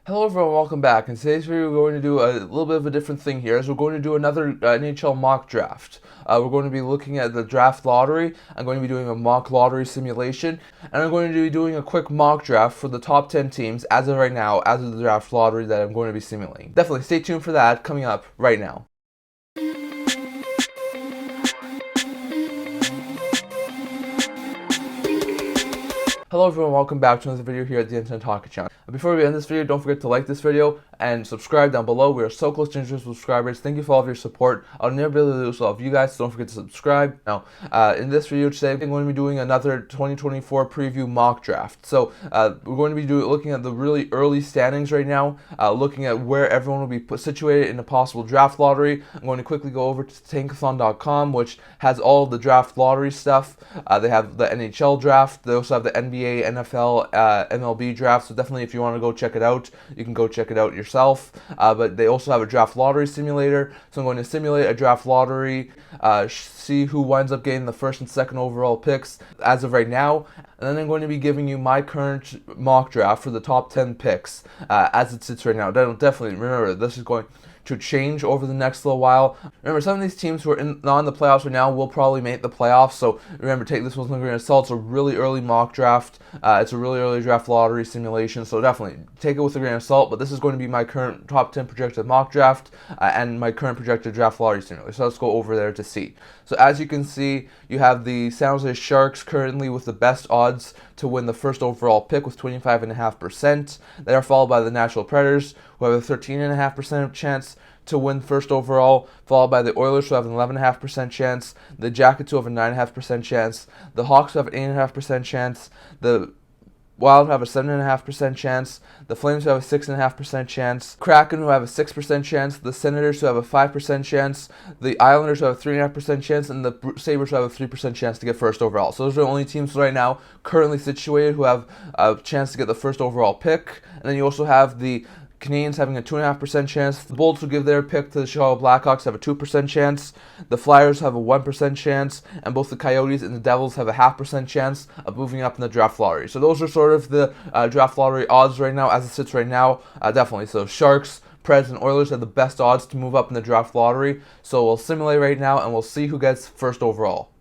Hello everyone, welcome back. In today's video, we're going to do a little bit of a different thing here. We're going to do another NHL mock draft. We're going to be looking at the draft lottery. I'm going to be doing a mock lottery simulation, and I'm going to be doing a quick mock draft for the top 10 teams as of right now, as of the draft lottery that I'm going to be simulating. Definitely stay tuned for that coming up right now. Hello everyone, welcome back to another video here at the Edmonton Tankathon. Before we end this video, don't forget to like this video and subscribe down below. We are so close to 100 subscribers. Thank you for all of your support. I'll never be able to do this without you guys, so don't forget to subscribe. Now, in this video today, I'm going to be doing another 2024 preview mock draft. So, we're going to be looking at the really early standings right now, looking at where everyone will be situated in a possible draft lottery. I'm going to quickly go over to Tankathon.com, which has all the draft lottery stuff. They have the NHL draft. They also have the NBA, NFL, MLB draft. So definitely, if you want to go check it out, you can go check it out yourself. But they also have a draft lottery simulator. So I'm going to simulate a draft lottery, see who winds up getting the first and second overall picks as of right now. And then I'm going to be giving you my current mock draft for the top 10 picks as it sits right now. Definitely remember, this is going to change over the next little while. Remember, some of these teams who are not in the playoffs right now will probably make the playoffs, so remember, take this with a grain of salt. It's a really early mock draft. It's a really early draft lottery simulation, so definitely take it with a grain of salt, but this is going to be my current top 10 projected mock draft and my current projected draft lottery simulation. So let's go over there to see. So as you can see, you have the San Jose Sharks currently with the best odds to win the first overall pick with 25.5%. They are followed by the Nashville Predators, who have a 13.5% chance to win first overall, followed by the Oilers, who have an 11.5% chance, the Jackets, who have a 9.5% chance, the Hawks, who have an 8.5% chance, the Wild, who have a 7.5% chance, the Flames, who have a 6.5% chance, Kraken, who have a 6% chance, the Senators, who have a 5% chance, the Islanders, who have a 3.5% chance, and the Sabres, who have a 3% chance to get first overall. So those are the only teams right now currently situated who have a chance to get the first overall pick. And then you also have the Canadians having a 2.5% chance. The Bolts will give their pick to the Chicago Blackhawks, have a 2% chance. The Flyers have a 1% chance, and both the Coyotes and the Devils have a 0.5% chance of moving up in the draft lottery. So those are sort of the draft lottery odds right now, as it sits right now. Definitely. So Sharks, Preds, and Oilers have the best odds to move up in the draft lottery. So we'll simulate right now, and we'll see who gets first overall.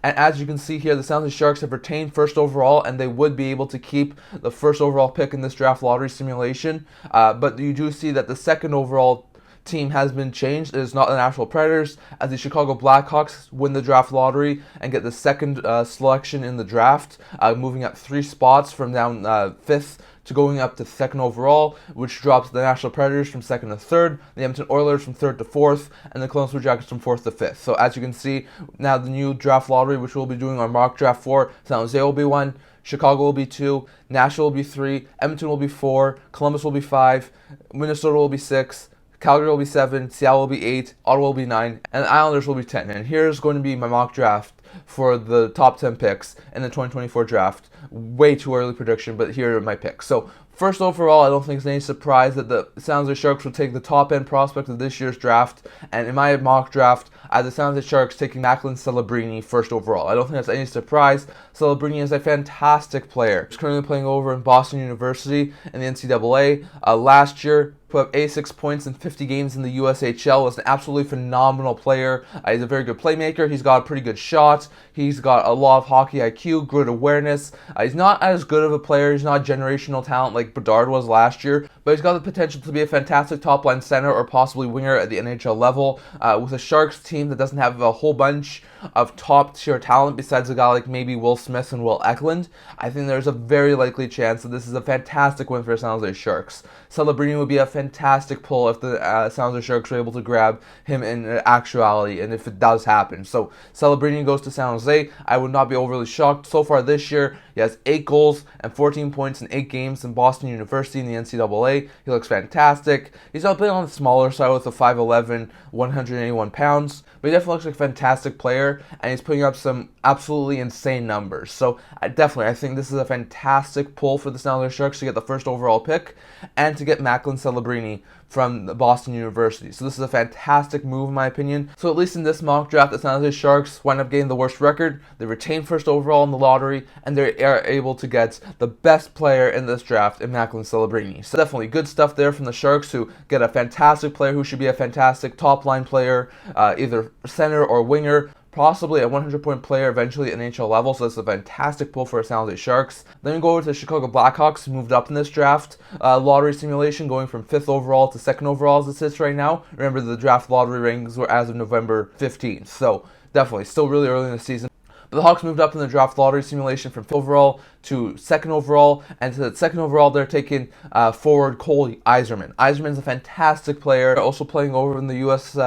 And as you can see here, the San Jose Sharks have retained first overall, and they would be able to keep the first overall pick in this draft lottery simulation. But you do see that the second overall team has been changed. It is not the Nashville Predators, as the Chicago Blackhawks win the draft lottery and get the second selection in the draft, moving up 3 spots from down 5th to going up to second overall, which drops the Nashville Predators from second to third, the Edmonton Oilers from third to fourth, and the Columbus Blue Jackets from fourth to fifth. So as you can see, now the new draft lottery, which we'll be doing our mock draft for, San Jose will be 1, Chicago will be 2, Nashville will be 3, Edmonton will be 4, Columbus will be 5, Minnesota will be 6, Calgary will be 7, Seattle will be 8, Ottawa will be 9, and the Islanders will be 10. And here's going to be my mock draft for the top 10 picks in the 2024 draft. Way too early prediction, but here are my picks. So first overall, I don't think it's any surprise that the San Jose Sharks will take the top end prospect of this year's draft. And in my mock draft, I have the San Jose Sharks taking Celebrini first overall. I don't think that's any surprise. Celebrini is a fantastic player. He's currently playing over in Boston University in the NCAA. Last year, put up 86 points in 50 games in the USHL. Was an absolutely phenomenal player. He's a very good playmaker. He's got a pretty good shot. He's got a lot of hockey IQ, good awareness. He's not as good of a player. He's not a generational talent like Bedard was last year, but he's got the potential to be a fantastic top-line center or possibly winger at the NHL level. With a Sharks team that doesn't have a whole bunch of top-tier talent besides a guy like maybe Will Smith and Will Eklund, I think there's a very likely chance that this is a fantastic win for the San Jose Sharks. Celebrini would be a fantastic pull if the San Jose Sharks were able to grab him in actuality, and if it does happen. So Celebrini goes to San Jose. I would not be overly shocked. So far this year, he has 8 goals and 14 points in 8 games in Boston University in the NCAA. He looks fantastic. He's a bit on the smaller side with a 5'11", 181 pounds, but he definitely looks like a fantastic player, and he's putting up some absolutely insane numbers. So I think this is a fantastic pull for the San Jose Sharks to get the first overall pick and to get Celebrini Celebrini from Boston University. So this is a fantastic move in my opinion. So at least in this mock draft, the San Jose Sharks wind up getting the worst record. They retain first overall in the lottery, and they are able to get the best player in this draft in Macklin Celebrini. So definitely good stuff there from the Sharks, who get a fantastic player who should be a fantastic top line player, either center or winger. Possibly a 100-point player eventually at NHL level, so that's a fantastic pull for San Jose Sharks. Then we go over to the Chicago Blackhawks, who moved up in this draft lottery simulation, going from 5th overall to 2nd overall as it sits right now. Remember, the draft lottery rankings were as of November 15th, so definitely still really early in the season. But the Hawks moved up in the draft lottery simulation from 5th overall to 2nd overall, and to the 2nd overall, they're taking forward Cole Eiserman. Eiserman's a fantastic player, also playing over in the U.S.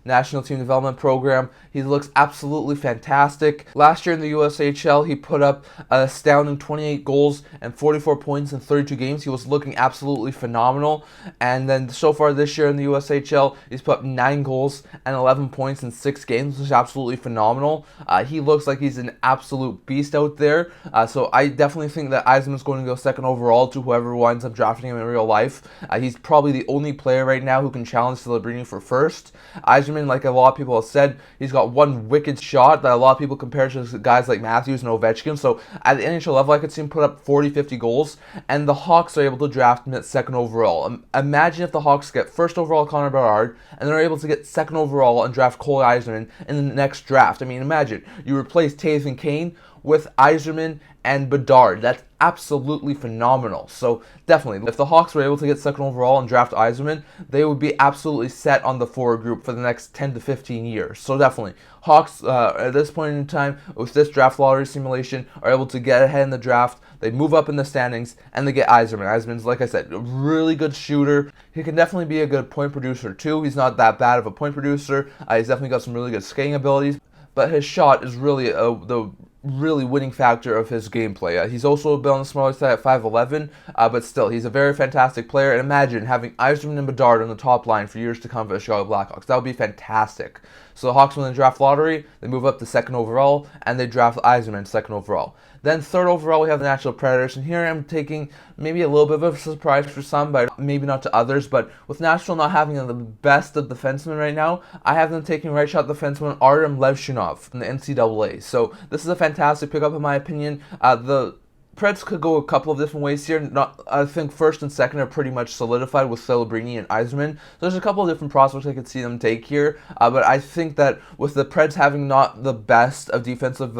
National Team Development Program. He looks absolutely fantastic. Last year in the USHL, he put up an astounding 28 goals and 44 points in 32 games. He was looking absolutely phenomenal. And then so far this year in the USHL, he's put up 9 goals and 11 points in 6 games, which is absolutely phenomenal. He looks like he's an absolute beast out there. So I definitely think that Eiserman's going to go 2nd overall to whoever winds up drafting him in real life. He's probably the only player right now who can challenge Celebrini for 1st. Eiserman, like a lot of people have said, he's got one wicked shot that a lot of people compare to guys like Matthews and Ovechkin. So at the NHL level, I could see him put up 40, 50 goals, and the Hawks are able to draft him at 2nd overall. Imagine if the Hawks get 1st overall Connor Bedard, and they're able to get 2nd overall and draft Cole Eiserman in the next draft. I mean, imagine you replace Taves and Kane with Eiserman and Bedard. That's absolutely phenomenal. So definitely, if the Hawks were able to get 2nd overall and draft Eiserman, they would be absolutely set on the forward group for the next 10 to 15 years. So definitely, Hawks at this point in time, with this draft lottery simulation, are able to get ahead in the draft. They move up in the standings, and they get Eiserman. Eiserman's, like I said, a really good shooter. He can definitely be a good point producer too. He's not that bad of a point producer. He's definitely got some really good skating abilities, but his shot is really the really winning factor of his gameplay. He's also a bit on the smaller side at 5'11", but still, he's a very fantastic player. And imagine having Eiserman and Bedard on the top line for years to come for the Chicago Blackhawks. That would be fantastic. So the Hawks win the draft lottery, they move up to 2nd overall, and they draft Eiserman 2nd overall. Then 3rd overall, we have the Nashville Predators, and here I'm taking maybe a little bit of a surprise for some, but maybe not to others. But with Nashville not having the best of defensemen right now, I have them taking right shot defenseman Artem Levshunov from the NCAA. So this is a fantastic pickup in my opinion. The Preds could go a couple of different ways here. I think 1st and 2nd are pretty much solidified with Celebrini and Eiserman. So there's a couple of different prospects I could see them take here. But I think that with the Preds having not the best of defensive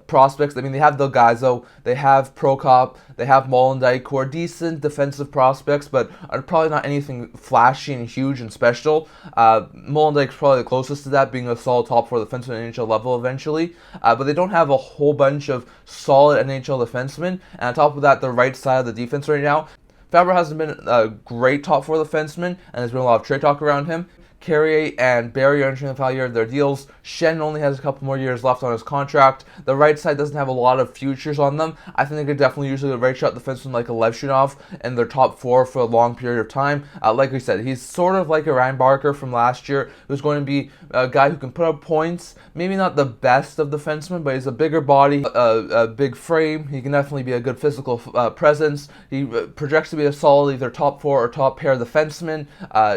prospects, I mean, they have Delgado, they have Prokop, they have Molendyk, who are decent defensive prospects, but are probably not anything flashy and huge and special. Molendyk's probably the closest to that, being a solid top 4 defenseman at NHL level eventually. But they don't have a whole bunch of solid NHL defensemen. And on top of that, the right side of the defense right now, Fabbro hasn't been a great top 4 defenseman, and there's been a lot of trade talk around him. Carrier and Barry are entering the final year of their deals. Shen only has a couple more years left on his contract. The right side doesn't have a lot of futures on them. I think they could definitely use a right shot defenseman like a Levshunov in their top 4 for a long period of time. Like we said, he's sort of like a Ryan Barker from last year, who's going to be a guy who can put up points. Maybe not the best of defensemen, but he's a bigger body, a big frame. He can definitely be a good physical presence. He projects to be a solid either top 4 or top pair defenseman.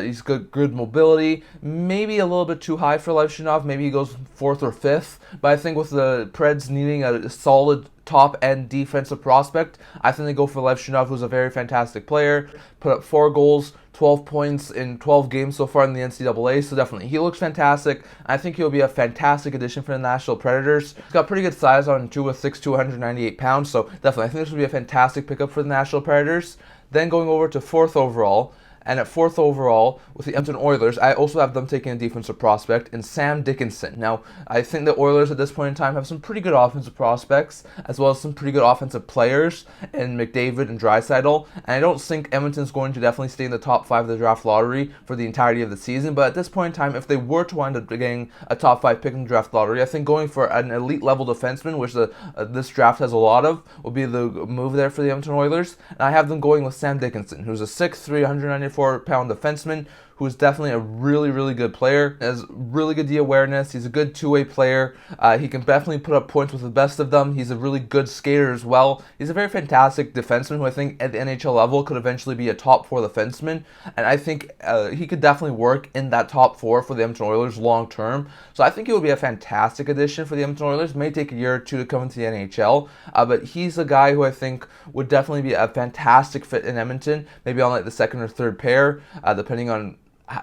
He's good mobility. Maybe a little bit too high for Levshunov. Maybe he goes 4th or 5th. But I think with the Preds needing a solid top-end defensive prospect, I think they go for Levshunov, who's a very fantastic player. Put up 4 goals, 12 points in 12 games so far in the NCAA, so definitely he looks fantastic. I think he'll be a fantastic addition for the Nashville Predators. He's got pretty good size on 2'6", 298 pounds, so definitely I think this would be a fantastic pickup for the Nashville Predators. Then going over to 4th overall, and at 4th overall, with the Edmonton Oilers, I also have them taking a defensive prospect in Sam Dickinson. Now, I think the Oilers at this point in time have some pretty good offensive prospects, as well as some pretty good offensive players in McDavid and Draisaitl. And I don't think Edmonton's going to definitely stay in the top 5 of the draft lottery for the entirety of the season. But at this point in time, if they were to wind up getting a top 5 pick in the draft lottery, I think going for an elite level defenseman, which this draft has a lot of, will be the move there for the Edmonton Oilers. And I have them going with Sam Dickinson, who's a 6'3", 194-pound defenseman who is definitely a really good player. Has really good D awareness. He's a good two-way player. He can definitely put up points with the best of them. He's a really good skater as well. He's a very fantastic defenseman who I think at the NHL level could eventually be a top 4 defenseman, and I think he could definitely work in that top 4 for the Edmonton Oilers long term. So I think he would be a fantastic addition for the Edmonton Oilers. It may take a year or two to come into the NHL, but he's a guy who I think would definitely be a fantastic fit in Edmonton, maybe on like the second or third pair, depending on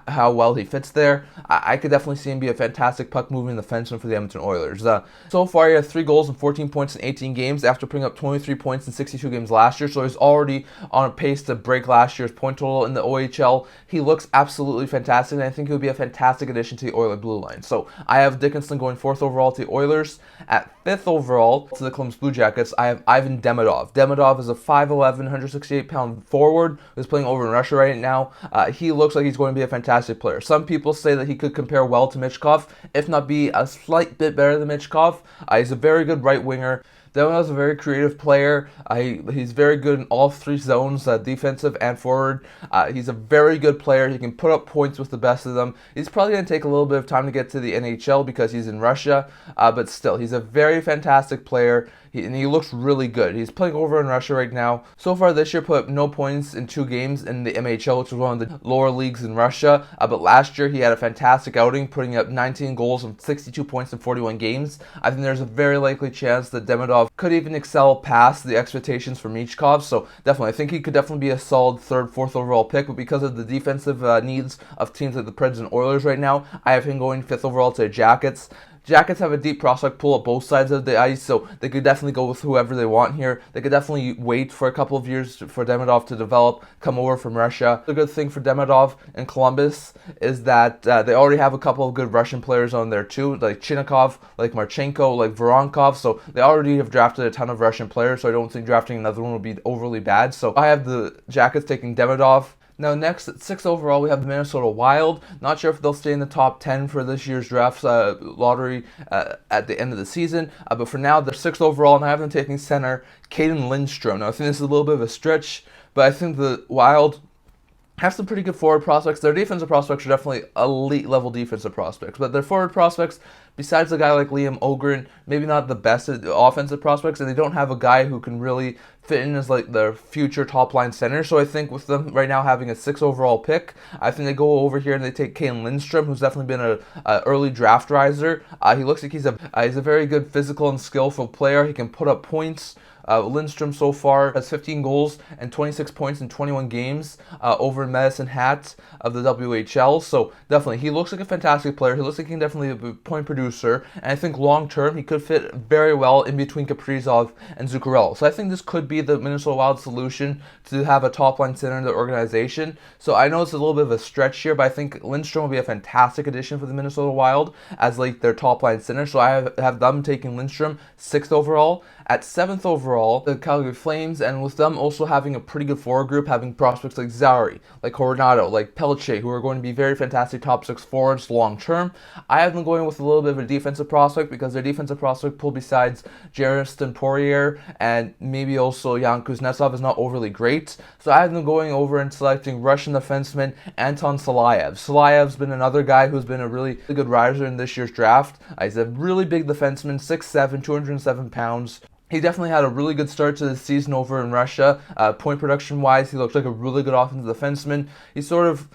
how well he fits there. I could definitely see him be a fantastic puck-moving defenseman for the Edmonton Oilers. So far, he has 3 goals and 14 points in 18 games after putting up 23 points in 62 games last year, so he's already on a pace to break last year's point total in the OHL. He looks absolutely fantastic, and I think he would be a fantastic addition to the Oilers blue line. So I have Dickinson going 4th overall to the Oilers. At 5th overall to the Columbus Blue Jackets, I have Ivan Demidov. Demidov is a 5'11", 168-pound forward who's playing over in Russia right now. He looks like he's going to be a fantastic player. Some people say that he could compare well to Michkov, if not be a slight bit better than Michkov. He's a very good right winger. Demidov's a very creative player. He's very good in all 3 zones, defensive and forward. He's a very good player. He can put up points with the best of them. He's probably going to take a little bit of time to get to the NHL because he's in Russia, but still, he's a very fantastic player. And he looks really good. He's playing over in Russia right now. So far this year, put up no points in 2 games in the MHL, which is one of the lower leagues in Russia. But last year, he had a fantastic outing, putting up 19 goals and 62 points in 41 games. I think there's a very likely chance that Demidov could even excel past the expectations for Michkov. So definitely, I think he could definitely be a solid 3rd, 4th overall pick. But because of the defensive needs of teams like the Preds and Oilers right now, I have him going 5th overall to the Jackets. Jackets have a deep prospect pool at both sides of the ice, so they could definitely go with whoever they want here. They could definitely wait for a couple of years for Demidov to develop, come over from Russia. The good thing for Demidov and Columbus is that they already have a couple of good Russian players on there too, like Chinnikov, like Marchenko, like Voronkov, so they already have drafted a ton of Russian players, so I don't think drafting another one would be overly bad. So I have the Jackets taking Demidov. Now next, at 6th overall, we have the Minnesota Wild. Not sure if they'll stay in the top 10 for this year's draft lottery at the end of the season. But for now, they're 6th overall, and I have them taking center Caden Lindstrom. Now I think this is a little bit of a stretch, but I think the Wild have some pretty good forward prospects. Their defensive prospects are definitely elite level defensive prospects, but their forward prospects, besides a guy like Liam Ogren, maybe not the best offensive prospects, and they don't have a guy who can really fit in as like their future top line center. So I think with them right now having a 6th overall pick, I think they go over here and they take Caden Lindstrom, who's definitely been an early draft riser. He looks like he's a very good physical and skillful player. He can put up points. Lindstrom so far has 15 goals and 26 points in 21 games over in Medicine Hat of the WHL. So definitely, he looks like a fantastic player. He looks like he can definitely be a point producer. And I think long term, he could fit very well in between Kaprizov and Zuccarello. So I think this could be the Minnesota Wild solution to have a top line center in the organization. So I know it's a little bit of a stretch here, but I think Lindstrom will be a fantastic addition for the Minnesota Wild as like their top line center. So I have them taking Lindstrom 6th overall. At 7th overall, the Calgary Flames, and with them also having a pretty good forward group, having prospects like Zary, like Coronado, like Pelletier, who are going to be very fantastic top 6 forwards long term. I have them going with a little bit of a defensive prospect because their defensive prospect pool besides Justin Poirier and maybe also Jan Kuznetsov is not overly great. So I have them going over and selecting Russian defenseman Anton Salayev. Salayev's been another guy who's been a really good riser in this year's draft. He's a really big defenseman, 6'7", 207 pounds. He definitely had a really good start to the season over in Russia. Point production-wise, he looks like a really good offensive defenseman. He's sort of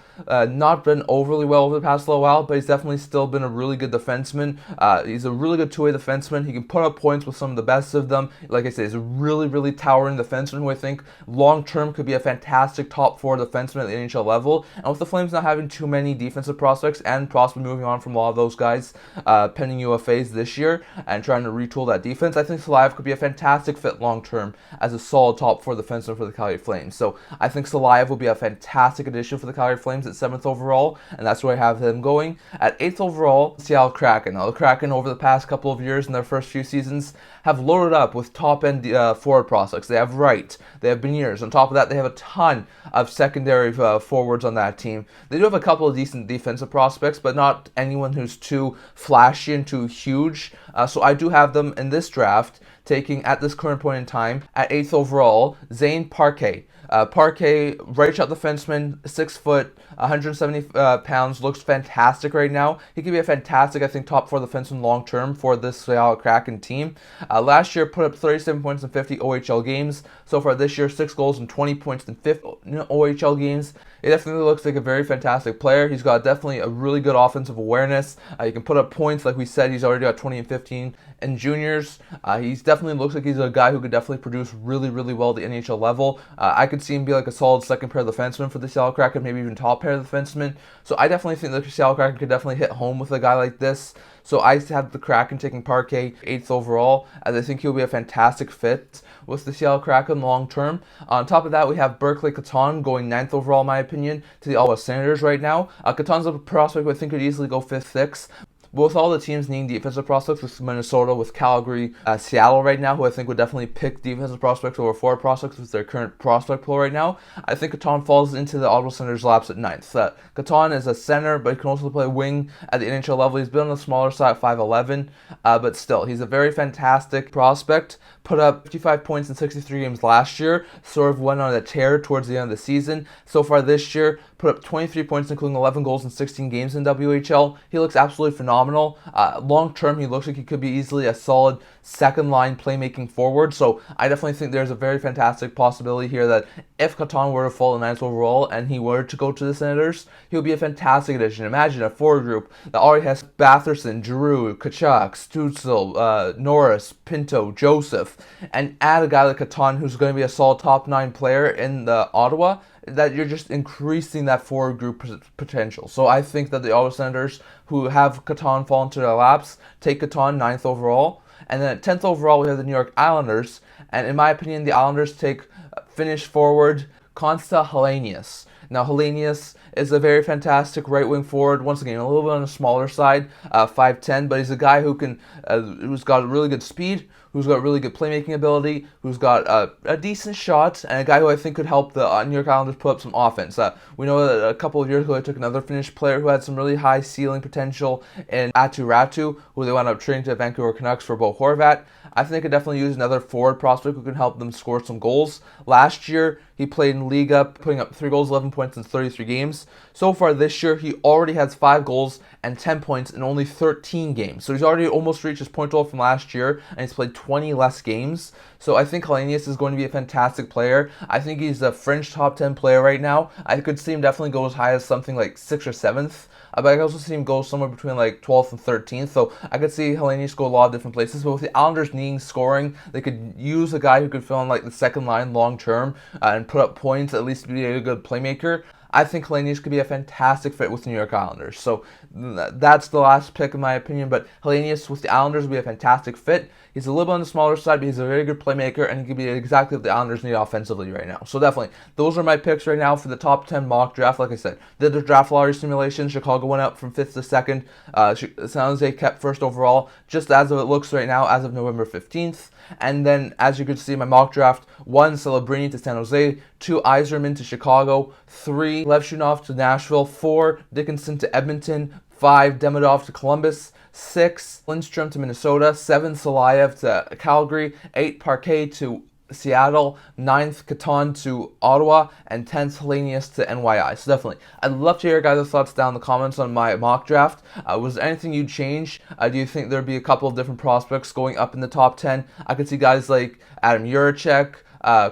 not been overly well over the past little while, but he's definitely still been a really good defenseman. He's a really good two-way defenseman. He can put up points with some of the best of them. Like I said, he's a really, really towering defenseman who I think long-term could be a fantastic top 4 defenseman at the NHL level. And with the Flames not having too many defensive prospects and possibly moving on from a lot of those guys pending UFAs this year and trying to retool that defense, I think Salayev could be a fantastic fit long-term as a solid top 4 defenseman for the Calgary Flames. So I think Salayev will be a fantastic addition for the Calgary Flames at 7th overall, and that's where I have them going. At 8th overall, Seattle Kraken. Now, the Kraken over the past couple of years in their first few seasons have loaded up with top-end forward prospects. They have Wright, they have Beniers. On top of that, they have a ton of secondary forwards on that team. They do have a couple of decent defensive prospects, but not anyone who's too flashy and too huge. So I do have them in this draft taking, at this current point in time, at 8th overall, Zane Parekh. Parekh, right shot defenseman, 6 foot, 170 pounds, looks fantastic right now. He could be a fantastic, I think, top 4 defenseman long term for this Seattle Kraken team. Last year, put up 37 points in 50 OHL games. So far this year, 6 goals and 20 points in 50 OHL games. It definitely looks like a very fantastic player. He's got definitely a really good offensive awareness. He can put up points. Like we said, he's already got 20 and 15 in juniors. He's definitely looks like he's a guy who could definitely produce really, really well at the NHL level. I could see him be like a solid second pair defenseman for the Seattle Kraken, maybe even top pair defenseman. So I definitely think the Seattle Kraken could definitely hit home with a guy like this. So I have the Kraken taking Parekh 8th overall, as I think he'll be a fantastic fit with the Seattle Kraken long term. On top of that, we have Berkeley Caton going 9th overall, in my opinion, to the Ottawa Senators right now. Caton's a prospect who I think could easily go 5th, 6th. But with all the teams needing defensive prospects, with Minnesota, with Calgary, Seattle right now, who I think would definitely pick defensive prospects over forward prospects with their current prospect pool right now, I think Caton falls into the Ottawa Senators' laps at 9th. Caton is a center, but he can also play wing at the NHL level. He's been on the smaller side at 5'11", but still, he's a very fantastic prospect. Put up 55 points in 63 games last year, sort of went on a tear towards the end of the season. So far this year, put up 23 points, including 11 goals in 16 games in WHL. He looks absolutely phenomenal. Long term, he looks like he could be easily a solid second line playmaking forward. So I definitely think there's a very fantastic possibility here that if Caton were to fall in 9th overall and he were to go to the Senators, he would be a fantastic addition. Imagine a forward group that already has Batherson, Giroux, Kachuk, Stutzel, Norris, Pinto, Joseph, and add a guy like Caton who's going to be a solid top 9 player in the Ottawa, that you're just increasing that forward group potential. So I think that the Ottawa Senators, who have Caton fall into their laps, take Caton 9th overall. And then at 10th overall, we have the New York Islanders. And in my opinion, the Islanders take Finnish forward Konsta Helenius. Now, Helenius is a very fantastic right-wing forward. Once again, a little bit on the smaller side, 5'10", but he's a guy who's got really good speed, who's got really good playmaking ability, who's got a decent shot, and a guy who I think could help the New York Islanders put up some offense. We know that a couple of years ago, they took another Finnish player who had some really high ceiling potential in Atu Ratu, who they wound up trading to Vancouver Canucks for Bo Horvat. I think they could definitely use another forward prospect who can help them score some goals. Last year, he played in Liga, putting up 3 goals, 11 points in 33 games. So far this year, he already has 5 goals and 10 points in only 13 games. So he's already almost reached his point total from last year, and he's played 20 less games. So I think Helenius is going to be a fantastic player. I think he's a French top 10 player right now. I could see him definitely go as high as something like 6th or 7th. But I could also see him go somewhere between like 12th and 13th. So I could see Helenius go a lot of different places. But with the Islanders needing scoring, they could use a guy who could fill in like the second line long term and put up points, at least be a good playmaker. I think Helenius could be a fantastic fit with the New York Islanders. So that's the last pick in my opinion. But Helenius with the Islanders would be a fantastic fit. He's a little bit on the smaller side, but he's a very good playmaker, and he could be exactly what the Islanders need offensively right now. So definitely, those are my picks right now for the top 10 mock draft. Like I said, did the draft lottery simulation. Chicago went up from 5th to 2nd. San Jose kept 1st overall, just as of it looks right now, as of November 15th. And then, as you can see, my mock draft: 1, Celebrini to San Jose; 2, Eiserman to Chicago; 3, Levshunov to Nashville; 4, Dickinson to Edmonton; 5, Demidov to Columbus; 6, Lindstrom to Minnesota; 7, Salayev to Calgary; 8, Parekh to Seattle; 9th, Caton to Ottawa; and 10th, Helenius to NYI. So definitely, I'd love to hear your guys' thoughts down in the comments on my mock draft. Was there anything you'd change? Do you think there'd be a couple of different prospects going up in the top 10? I could see guys like Adam Juracek,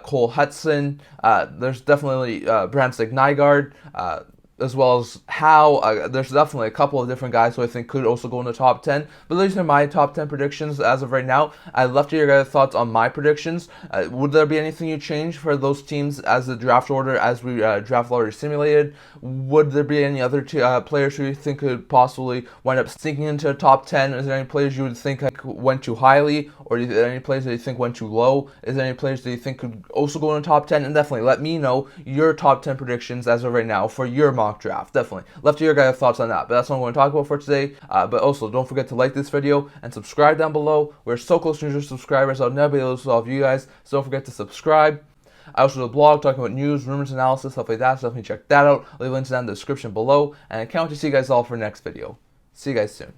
Cole Hudson. There's definitely brands like Nygaard, as well as Howe. There's definitely a couple of different guys who I think could also go in the top 10. But these are my top 10 predictions as of right now. I'd love to hear your guys' thoughts on my predictions. Would there be anything you change for those teams as the draft order, as we draft lottery simulated? Would there be any other players who you think could possibly wind up sneaking into the top 10? Is there any players you would think went too highly? Or are there any players that you think went too low? Is there any players that you think could also go in the top 10? And definitely let me know your top 10 predictions as of right now for your mock draft. Definitely. Love to hear your guys' thoughts on that. But that's what I'm going to talk about for today. But also, don't forget to like this video and subscribe down below. We're so close to 100 subscribers. I'll never be able to solve you guys. So don't forget to subscribe. I also do a blog talking about news, rumors, analysis, stuff like that. So definitely check that out. I'll leave links down in the description below. And I can't wait to see you guys all for the next video. See you guys soon.